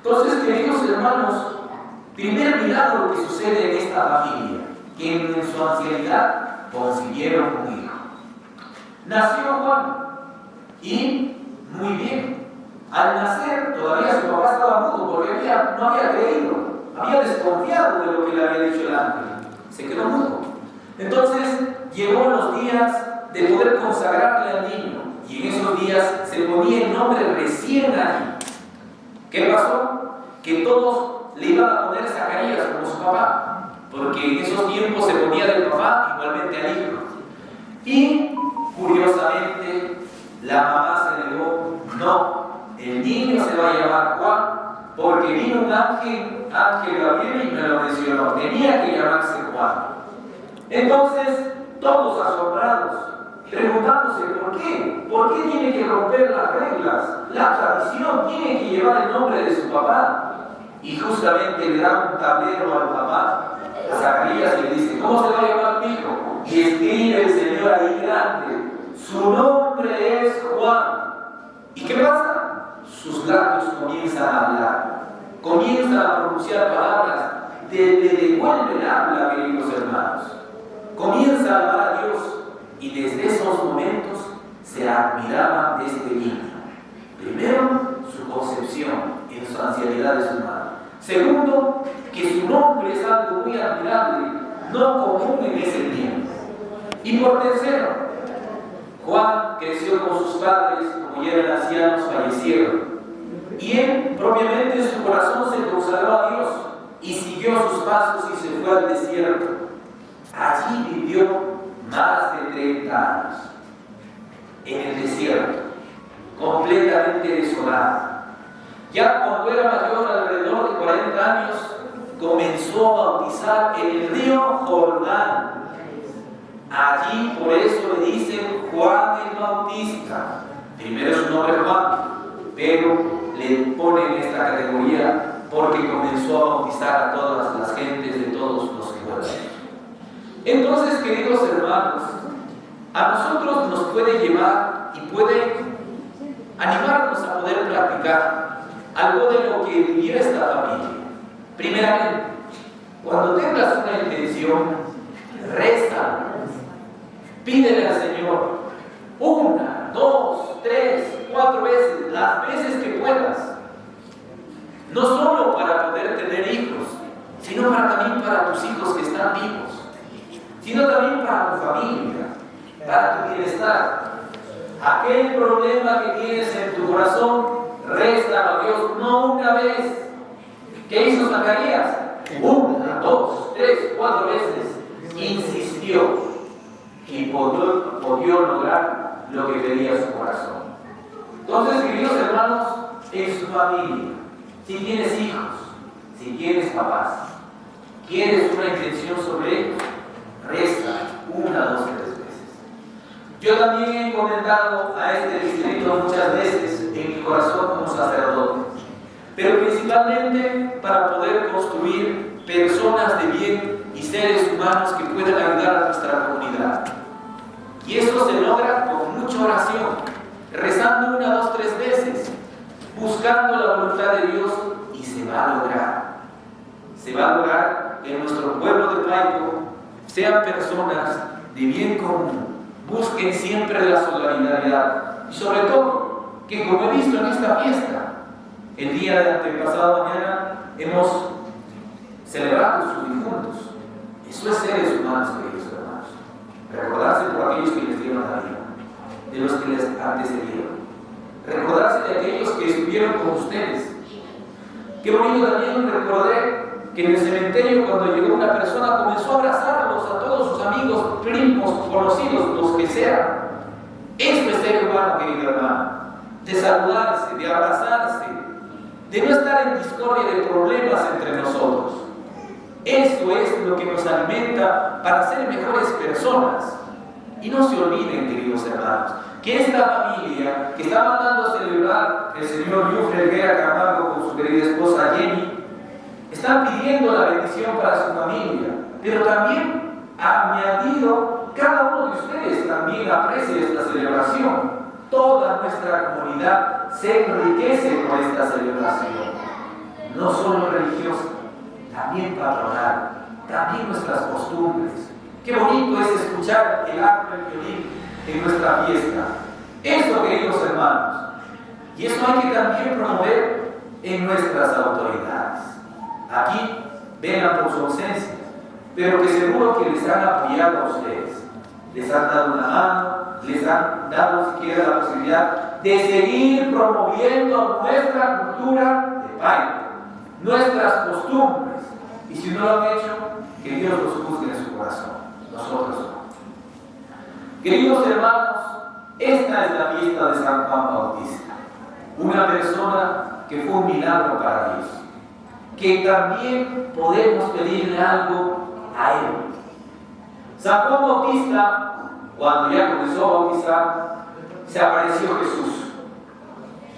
Entonces, queridos hermanos, primer milagro que sucede en esta familia, que en su ancianidad concibieron un hijo. Nació Juan y muy bien. Al nacer todavía su papá estaba mudo porque no había creído, había desconfiado de lo que le había dicho el ángel. Se quedó mudo. Entonces llegó los días de poder consagrarle al niño y en esos días se ponía el nombre recién allí. ¿Qué pasó? Que todos le iban a poner Zacarías como su papá, porque en esos tiempos se ponía del papá igualmente al hijo. Y curiosamente la mamá se negó, no, el niño se va a llamar Juan, porque vino un ángel Gabriel y me lo mencionó, tenía que llamarse Juan. Entonces, todos asombrados, preguntándose ¿por qué tiene que romper las reglas? La tradición tiene que llevar el nombre de su papá. Y justamente le da un tablero al papá, a Zacarías, y le dice, ¿cómo se va a llamar mi hijo? Y escribe el Señor ahí grande, su nombre es Juan. ¿Y qué pasa? Sus labios comienzan a hablar, comienzan a pronunciar palabras, le devuelve el habla, queridos hermanos. Comienza a alabar a Dios y desde esos momentos se admiraban de este niño. Primero, su concepción en su ancianidad de su madre. Segundo, que su nombre es algo muy admirable, no común en ese tiempo. Y por tercero, Juan creció con sus padres, como ya eran ancianos, fallecieron. Y él, propiamente en su corazón, se consagró a Dios y siguió sus pasos y se fue al desierto. Allí vivió más de 30 años, en el desierto, completamente desolado. Ya cuando era mayor, alrededor de 40 años, comenzó a bautizar en el río Jordán. Allí, por eso le dicen Juan el Bautista. Primero su nombre es Juan, pero le ponen esta categoría porque comenzó a bautizar a todas las gentes de todos los pueblos. Entonces, queridos hermanos, a nosotros nos puede llevar y puede animarnos a poder practicar algo de lo que vivió esta familia. Primeramente, cuando tengas una intención, reza, pídele al Señor 1, 2, 3, 4 veces, las veces que puedas. No solo para poder tener hijos, sino también para tus hijos que están vivos, sino también para tu familia, para tu bienestar. Aquel problema que tienes en tu corazón, réstalo a Dios, no una vez. ¿Qué hizo Zacarías? 1, 2, 3, 4 veces. Insistió y pudo lograr lo que quería su corazón. Entonces, queridos hermanos, en su familia, si tienes hijos, si tienes papás, quieres una intención sobre ellos, resta 1, 2, 3 veces. Yo también he encomendado a este distrito muchas veces en mi corazón como sacerdote, pero principalmente para poder construir personas de bien y seres humanos que puedan ayudar a nuestra comunidad. Y eso se logra con mucha oración, rezando 1, 2, 3 veces, buscando la voluntad de Dios, y se va a lograr. Se va a lograr que en nuestro pueblo de Paico sean personas de bien común, busquen siempre la solidaridad y sobre todo que, como he visto en esta fiesta, el día de antepasado mañana hemos celebrado sus difuntos. Eso es seres humanos, queridos hermanos. Recordarse por aquellos que les dieron la vida, de los que les antecedieron. Recordarse de aquellos que estuvieron con ustedes. Qué bonito también recordé que en el cementerio, cuando llegó una persona, comenzó a abrazarlos a todos sus amigos, primos, conocidos, los que sean. Esto es ser humano, querido hermano. De saludarse, de abrazarse, de no estar en discordia de problemas entre nosotros. Eso es lo que nos alimenta para ser mejores personas. Y no se olviden, queridos hermanos, que esta familia que está mandando a celebrar el señor Yufre Guerra Camargo con su querida esposa Jenny, están pidiendo la bendición para su familia, pero también añadido, cada uno de ustedes también aprecia esta celebración. Toda nuestra comunidad se enriquece con esta celebración. no solo religiosa, también patronal, también nuestras costumbres. Qué bonito es escuchar el arpa y el violín en nuestra fiesta. Esto, queridos hermanos, y eso hay que también promover en nuestras autoridades. Aquí velan por su ausencia, pero que seguro que les han apoyado a ustedes, les han dado una mano, les han dado siquiera la posibilidad de seguir promoviendo nuestra cultura de baile, nuestras costumbres. Y si no lo han hecho, que Dios los juzgue en su corazón, nosotros no. Queridos hermanos, esta es la fiesta de San Juan Bautista, una persona que fue un milagro para Dios, que también podemos pedirle algo a Él. San Juan Bautista, cuando ya comenzó a bautizar, se apareció Jesús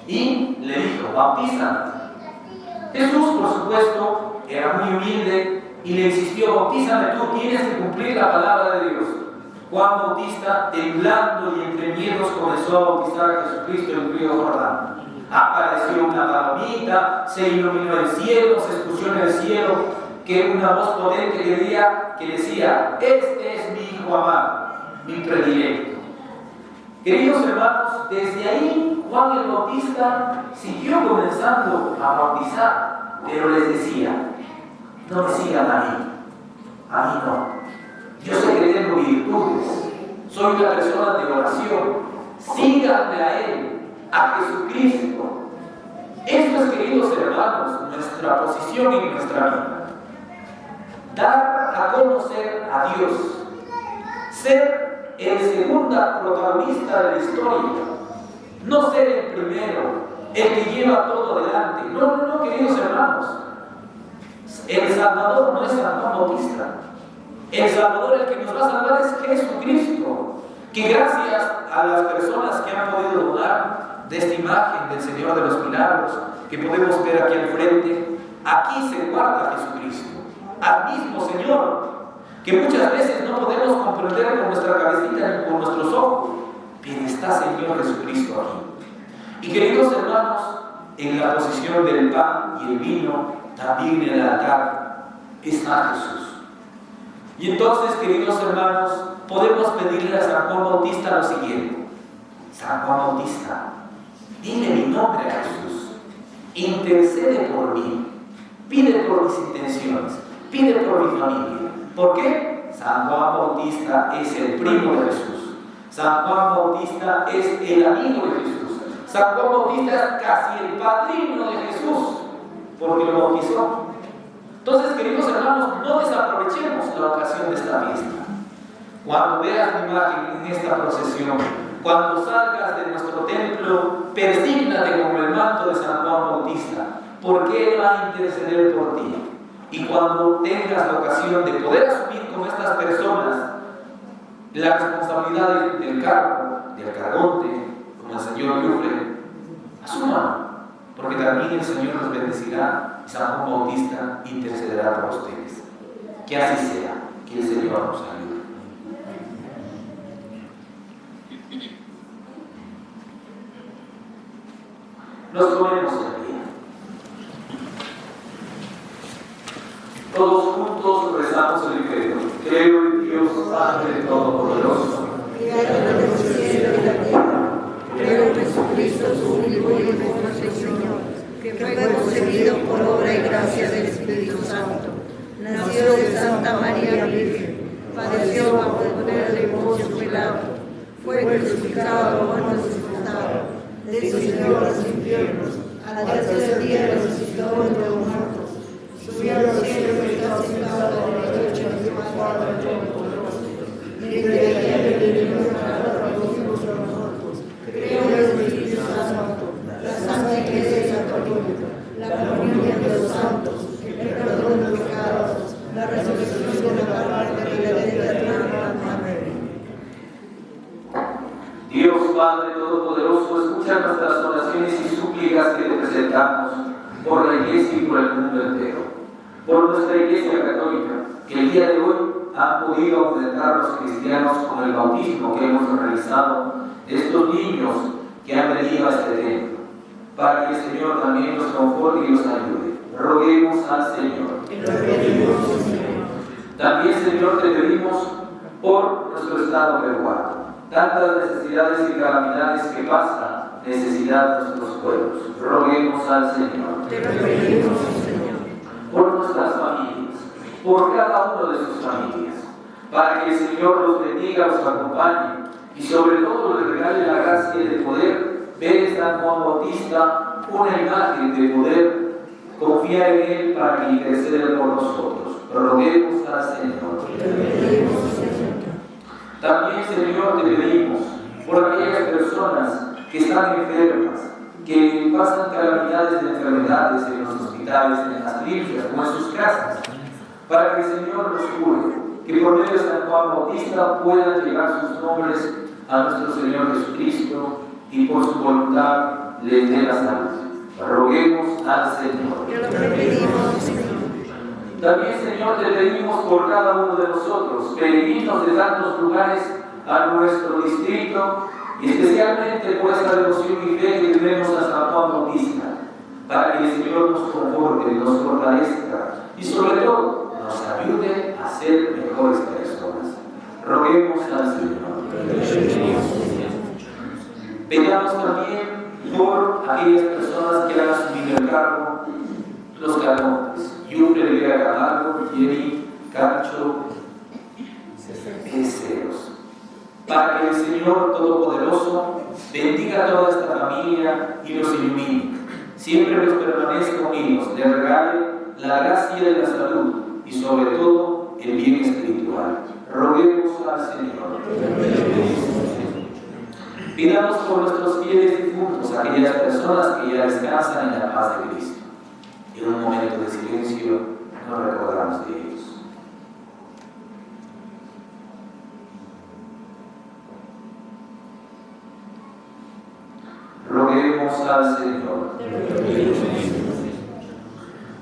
y le dijo: bautízame. Jesús, por supuesto, era muy humilde y le insistió: bautízame tú, tienes que cumplir la palabra de Dios. Juan Bautista, temblando y entre miedos, comenzó a bautizar a Jesucristo en el río Jordán. Apareció una palomita, se iluminó el cielo, se escuchó en el cielo que una voz potente que decía: este es mi Hijo amado, mi predilecto. Queridos hermanos, desde ahí Juan el Bautista siguió comenzando a bautizar, pero les decía: no me sigan a mí no. Yo sé que tengo virtudes, soy una persona de oración, síganme a Él, a Jesucristo. Esto es, queridos hermanos, nuestra posición en nuestra vida. Dar a conocer a Dios, ser el segundo protagonista de la historia, no ser el primero, el que lleva todo adelante. No, queridos hermanos. El Salvador no es San Juan Bautista. El Salvador, el que nos va a salvar, es Jesucristo, que gracias a las personas que han podido donar de esta imagen del Señor de los Milagros, que podemos ver aquí al frente, aquí se guarda Jesucristo, al mismo Señor, que muchas veces no podemos comprender con nuestra cabecita ni con nuestros ojos, pero está Señor Jesucristo aquí. Y queridos hermanos, en la posición del pan y el vino, también en el altar, está Jesús. Y entonces, queridos hermanos, podemos pedirle a San Juan Bautista lo siguiente: San Juan Bautista, dile mi nombre a Jesús, intercede por mí, pide por mis intenciones, pide por mi familia. ¿Por qué? San Juan Bautista es el primo de Jesús. San Juan Bautista es el amigo de Jesús. San Juan Bautista es casi el padrino de Jesús, porque lo bautizó. Entonces, queridos hermanos, no desaprovechemos la ocasión de esta fiesta. Cuando veas mi imagen en esta procesión, cuando salgas de nuestro templo, persígnate con el manto de San Juan Bautista, porque Él va a interceder por ti. Y cuando tengas la ocasión de poder asumir con estas personas la responsabilidad del cargo, del cargonte, como el Señor Yufre, asúmalo, porque también el Señor nos bendecirá y San Juan Bautista intercederá por ustedes. Que así sea, que el Señor nos ayude. Nos ponemos en pie. Todos juntos rezamos el credo. Creo en Dios Padre Todopoderoso, Creador del cielo y la tierra. Creo en Jesucristo, su único Hijo, nuestro Señor, que fue concebido por obra y gracia del Espíritu Santo. Nació de Santa María Virgen, padeció bajo el poder de Poncio Pilato, fue crucificado, muerto y sepultado, descendió a los infiernos, al tercer día resucitó entre los muertos, subió a los cielos y está sentado a la derecha de Dios Padre Todopoderoso. Desde allá venimos para los vivos y los muertos. Creo en el Espíritu Santo, la Santa Iglesia Católica, la comunión de los santos, el perdón de los pecados, la resurrección de la carne y la vida eterna. Amén. Dios Padre Todopoderoso, escucha nuestras oraciones y súplicas que te presentamos por la Iglesia y por el mundo entero. Por nuestra Iglesia Católica, que el día de hoy han podido aumentar los cristianos con el bautismo que hemos realizado de estos niños que han venido a este templo, para que el Señor también los conforte y los ayude. roguemos al Señor. También, Señor, te pedimos por nuestro estado peruano, tantas necesidades y calamidades que pasan, necesidad de nuestros pueblos. Roguemos al Señor. Por nuestras familias, por cada uno de sus familias, para que el Señor los bendiga, los acompañe y sobre todo les regale la gracia de poder ver en San Juan Bautista una imagen de poder confiar en Él para que interceda por nosotros. Roguemos al Señor. También, Señor, te pedimos por aquellas personas que están enfermas, que pasan calamidades de enfermedades en los hospitales, en las clínicas o en sus casas, para que el Señor los cure, que por medio de San Juan Bautista puedan llegar sus nombres a nuestro Señor Jesucristo y por su voluntad les dé la salud. Roguemos al Señor. También, Señor, te pedimos por cada uno de nosotros, peregrinos de tantos lugares a nuestro distrito, y especialmente por esta devoción y fe que tenemos a San Juan Bautista, para que el Señor nos conforte, nos fortalezca y sobre todo nos ayude a ser mejores personas. Roguemos al Señor. Pedimos también por aquellas personas que han asumido el cargo, los cargontes, Yumbre de Vega Camargo, Jerry, Cacho, Ceros, para que el Señor Todopoderoso bendiga a toda esta familia y los ilumine, siempre los permanezca unidos, le regale la gracia de la salud y sobre todo el bien espiritual. Roguemos al Señor. Pidamos por nuestros fieles difuntos, aquellas personas que ya descansan en la paz de Cristo. En un momento de silencio nos recordamos de ellos. Roguemos al Señor.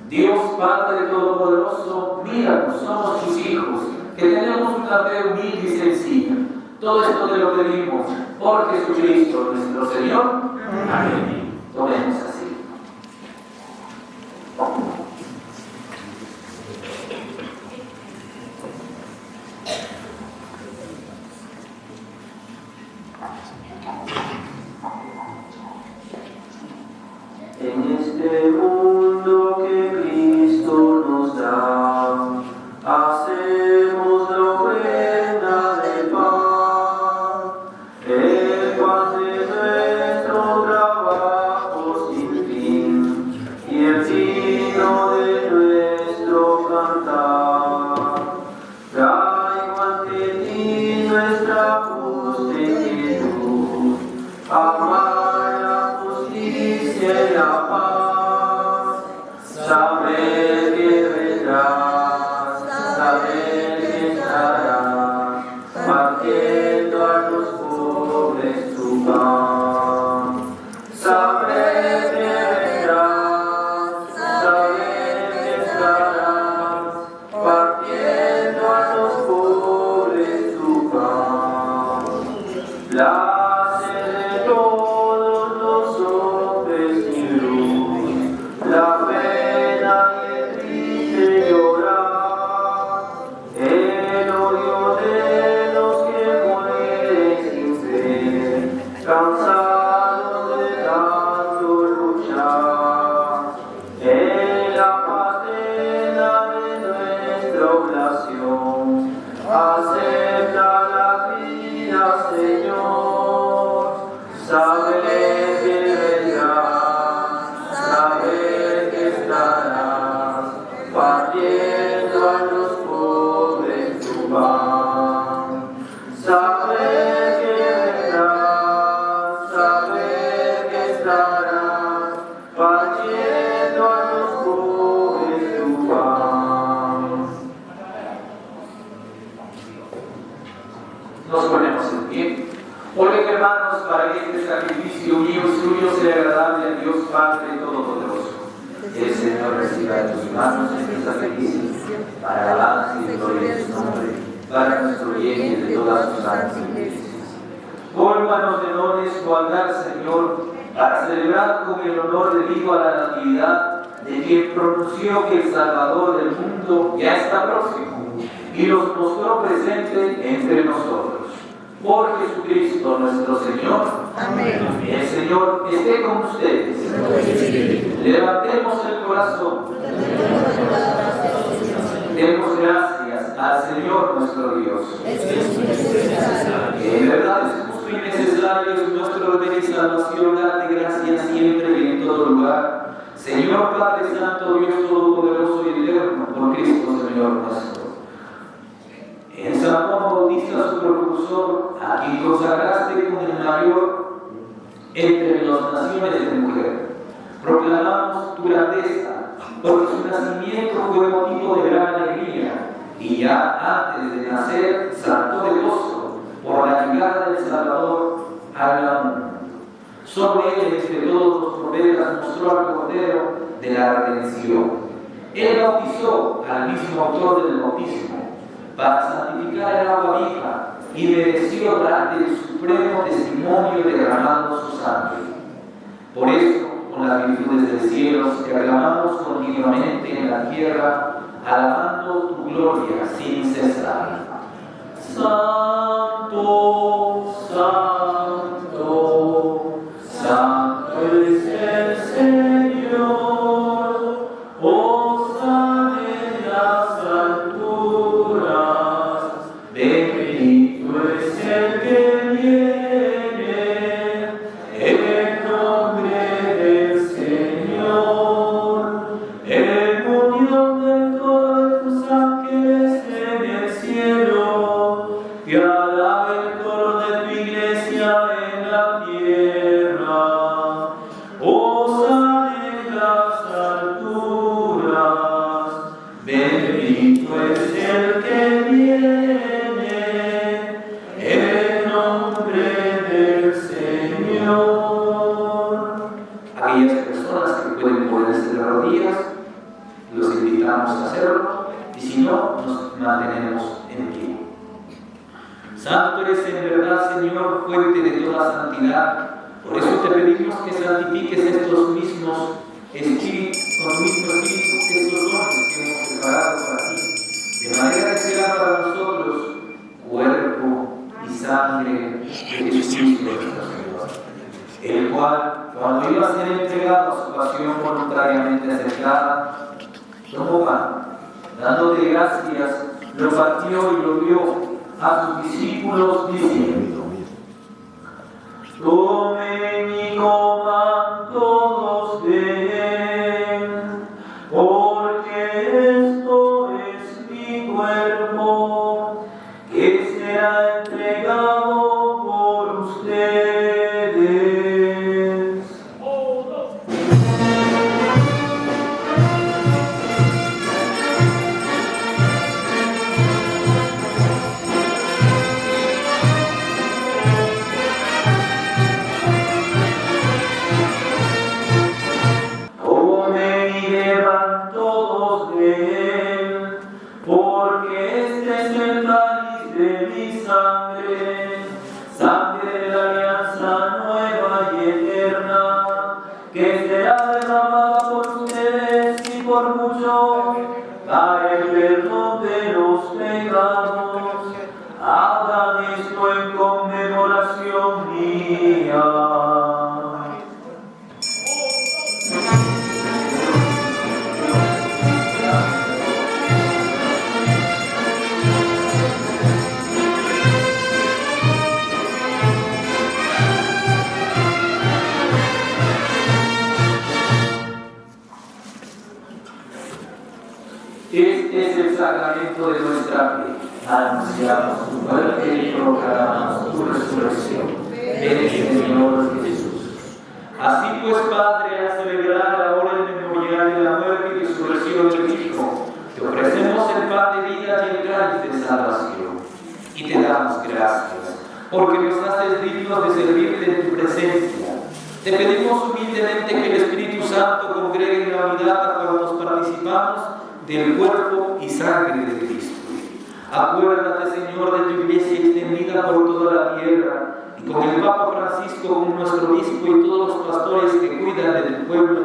Dios Padre Todopoderoso, míranos, somos tus hijos, que tenemos una fe humilde y sencilla. Todo esto te lo pedimos por Jesucristo nuestro Señor. Amén. Tomemos así. En este mundo que Cristo nos da, hacemos la ofrenda de paz, el pan de nuestro trabajo sin fin y el vino de nuestro cantar. Traigo ante ti nuestra justa inquietud, amar la justicia y la paz, saber que vendrás, saber que estarás, partiendo a los pobres tu pan. Saber que vendrás, saber que estarás, partiendo a los pobres tu pan. La sed de todos los hombres sin luz, la pena y el triste llorar, el odio de los que mueren sin fe, cansados de tanto luchar, en la patena de nuestra oración, acepta la vida, Señor, saber que vendrás, saber que estarás, partiendo a los pobres tu pan. Saber que vendrás, saber que estarás, partiendo a los pobres tu pan. Nos ponemos en pie. Oren, hermanos, para que este sacrificio mío y suyo sea agradable a Dios Padre Todopoderoso. El Señor reciba de tus manos este sacrificio para alabanza y gloria de su nombre, para nuestro bien y de todas sus santas iglesias. Cólmanos de dones tu altar, Señor, para celebrar con el honor debido a la natividad de quien pronunció que el Salvador del mundo ya está próximo y los mostró presente entre nosotros. Por Jesucristo nuestro Señor. Amén. El Señor esté con ustedes. Levantemos el corazón. Demos gracias al Señor nuestro Dios. En verdad es justo y necesario, es nuestro deber y salvación, darte gracias siempre y en todo lugar. Señor Padre Santo, Dios Todopoderoso y Eterno, por Cristo Señor nuestro. En San Juan Bautista, su precursor, a quien consagraste con el mayor entre las naciones de mujer, proclamamos tu grandeza, porque su nacimiento fue motivo de gran alegría, y ya antes de nacer saltó de gozo por la llegada del Salvador al mundo. Sobre él, entre todos los profetas, mostró al Cordero de la redención. Él bautizó al mismo autor del bautismo, para santificar el agua viva, y mereció dar el supremo testimonio derramando su sangre. Por eso, con las virtudes del cielo, te aclamamos continuamente en la tierra, alabando tu gloria sin cesar. Santo, santo, santo es el Señor, Hosana en las alturas, bendito es el que viene en nombre del Señor, en unión de todos tus ángeles en el cielo, que alaba el coro de tu iglesia en la tierra. Hosana en las alturas, bendito es el que viene en nombre del Señor. Aquellas personas que pueden ponerse de rodillas, los invitamos a hacerlo, y si no, nos mantenemos en pie. Santo eres en verdad, Señor, fuente de toda santidad. Por eso te pedimos que santifiques estos mismos espíritus, con el mismo espíritu, estos dones que hemos preparado para ti, de manera que sea para nosotros cuerpo y sangre de Jesucristo nuestro Señor, el cual, cuando iba a ser entregado a su pasión voluntariamente aceptada, tomó pan, dándote gracias, lo partió y lo dio a sus discípulos diciendo: tomen y coman todos de él, porque esto es mi cuerpo, que será entregado por ustedes. Comen y beban todos de él, porque este es el cáliz de mi sangre, sangre de la alianza nueva y eterna, que será derramada por ustedes y por muchos para el perdón de los pecados. Hagan esto en conmemoración mía. Este es el sacramento de nuestra fe. Anunciamos tu muerte y proclamamos tu resurrección. Ven, Señor Jesús. Así pues, Padre, a celebrar ahora el memorial de la muerte y resurrección de tu Hijo, te ofrecemos el pan de vida y el cáliz de salvación. Y te damos gracias, porque nos haces dignos de servirte en tu presencia. Te pedimos humildemente que el Espíritu Santo congregue en la unidad a cuantos participamos del cuerpo y sangre de Cristo. Acuérdate, Señor, de tu iglesia extendida por toda la tierra, y con el Papa Francisco como nuestro obispo y todos los pastores que cuidan del pueblo,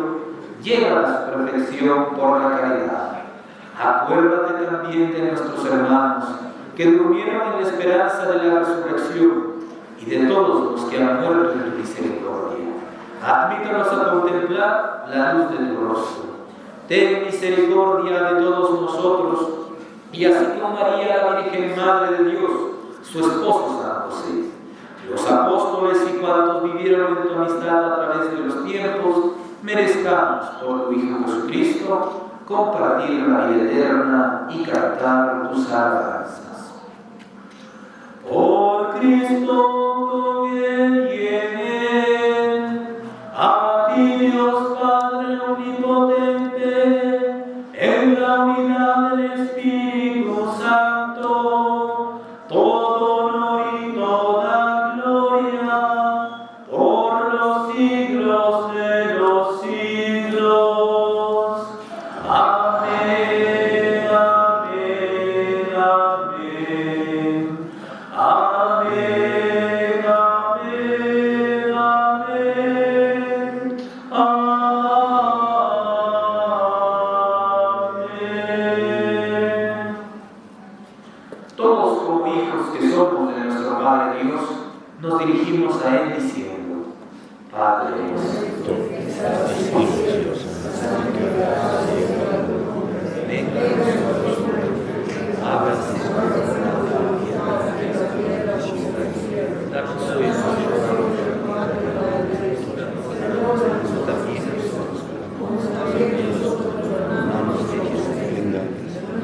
llévala a su perfección por la caridad. Acuérdate también de nuestros hermanos que durmieron en la esperanza de la resurrección y de todos los que han muerto en tu misericordia. Admítanos a contemplar la luz de tu rostro. Ten misericordia de todos nosotros, y así como María, la Virgen Madre de Dios, su esposo San José, los apóstoles y cuantos vivieron en tu amistad a través de los tiempos, merezcamos por tu Hijo Jesucristo compartir la vida eterna y cantar tus alabanzas. Por Cristo, con Él y en Él, a ti Dios Padre omnipotente, en la unidad del Espíritu Santo, todo honor y toda gloria, por los siglos de los siglos. Amén, amén, amén. Amén, amén, amén. Amén. Todos como hijos que somos de nuestro Padre Dios, nos dirigimos a Él diciendo: Padre nuestro que estás en los cielos, santificado sea tu nombre. Venga a nosotros tu reino. Hágase tu voluntad en la tierra como en el cielo. Danos hoy nuestro pan de cada día. Perdónanos también a nosotros, como también nosotros perdonamos a los que nos ofenden.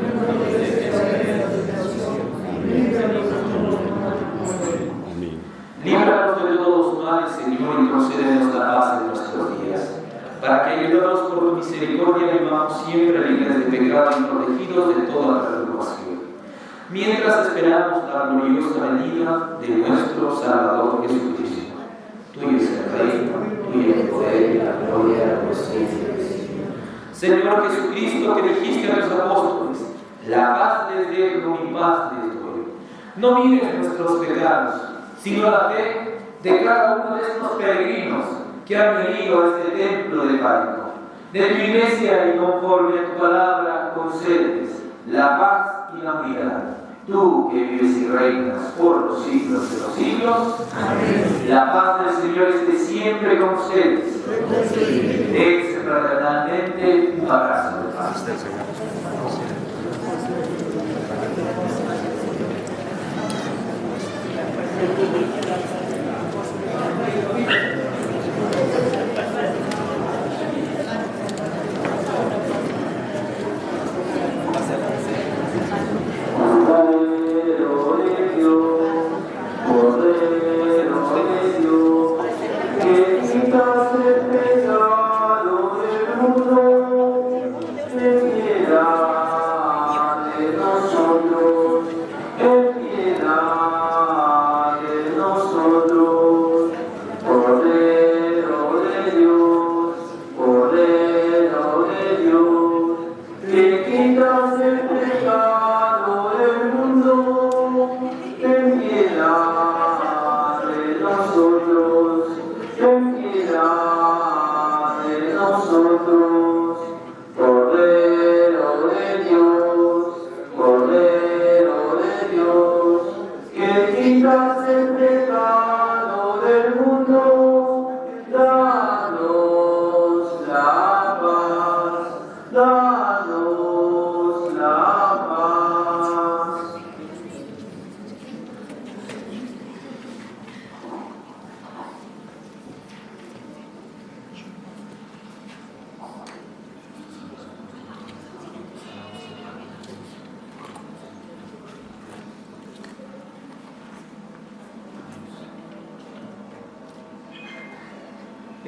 No nos dejes caer en la tentación, y líbranos del mal. Amén. Líbranos de todos los males, Señor, y concédenos la paz en nuestros días, para que, ayudados por tu misericordia, vivamos siempre libres de pecado y protegidos de toda perturbación, mientras esperamos la gloriosa venida de nuestro Salvador Jesucristo. Tuyo es el reino, tuyo el poder y la gloria por siempre. Señor Jesucristo, que dijiste a los apóstoles: la paz les dejo, mi paz les doy. No mires nuestros pecados, sino la fe de cada uno de estos peregrinos que han venido a este templo de Páramo. De tu iglesia y conforme a tu palabra concedes la paz y la unidad. Tú que vives y reinas por los siglos de los siglos. Amén. La paz del Señor esté siempre con ustedes. Dense fraternalmente un abrazo de paz.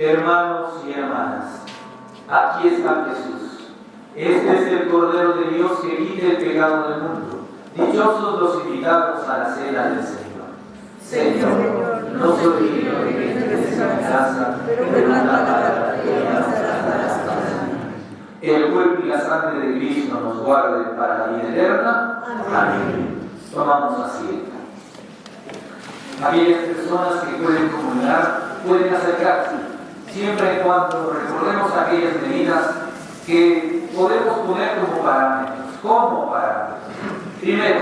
Hermanos y hermanas, aquí está Jesús. Este es el Cordero de Dios que quita el pecado del mundo. Dichosos los invitados a la cena del Señor. Señor, no soy digno de que entres en mi casa, pero una palabra que bastará para salvarme. El cuerpo y la sangre de Cristo nos guarden para la vida eterna. Amén. Tomamos asiento. Aquellas personas que pueden comulgar pueden acercarse. siempre y cuando recordemos aquellas medidas que podemos poner como parámetros. ¿Cómo parámetros? Primero,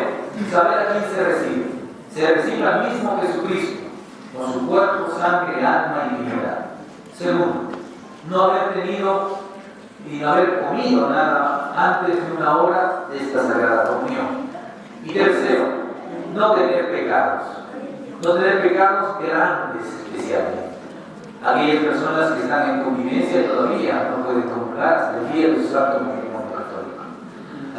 saber a quién se recibe. Se recibe al mismo Jesucristo, con su cuerpo, sangre, alma y divinidad. Segundo, no haber tenido y no haber comido nada antes de una hora de esta Sagrada Comunión. Y tercero, no tener pecados. No tener pecados grandes especialmente. Aquellas personas que están en convivencia todavía no pueden comulgar hasta el día de su santo matrimonio católico.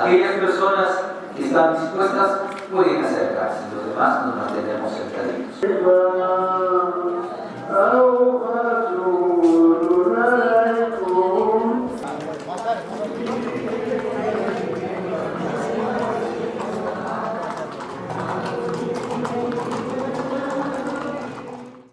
Aquellas personas que están dispuestas pueden acercarse, los demás nos mantenemos sentaditos.